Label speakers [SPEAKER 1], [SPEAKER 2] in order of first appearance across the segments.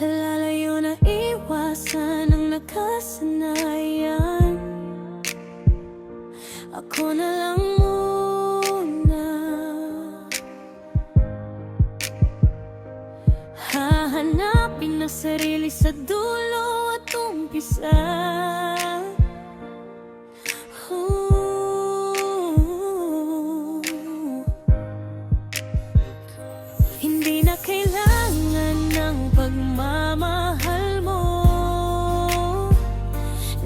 [SPEAKER 1] Lalayo na iwasan ang nakasanayan. Ako na lang muna. Hahanapin ang sarili sa dulo at umpisa. Hindi na kailangan ng pagmamahal mo.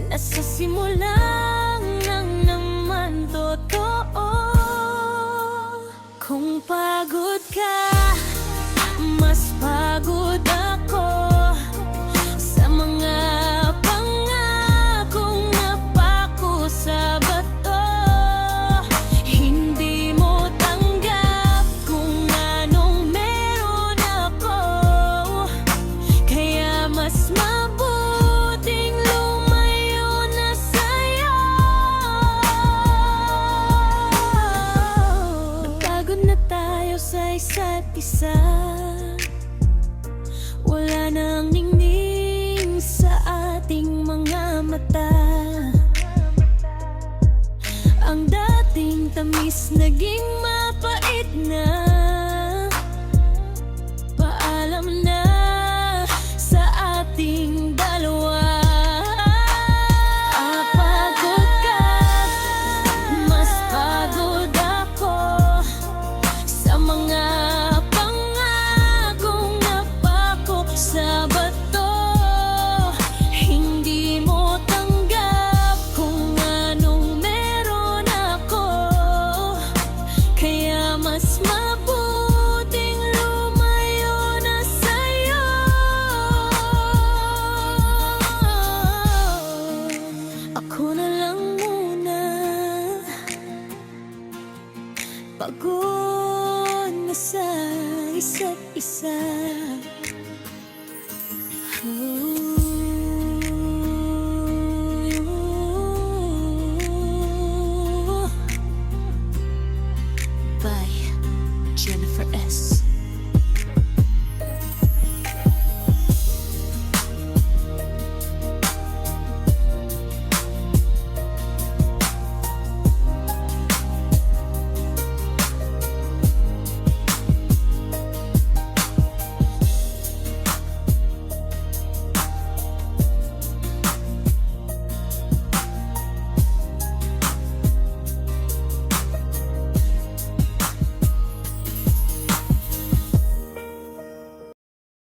[SPEAKER 1] Nasa simulang lang naman totoo. Kung pagod ka, mas pagod ako sa mga pangakong napako sa bato. Hindi mo tanggap kung anong meron ako, kaya mas mabuting lumayo na sa'yo. Napagod na tayo sa isa't isa. Wala nang ningning sa ating mga mata. Ang dating tamis naging mapait na.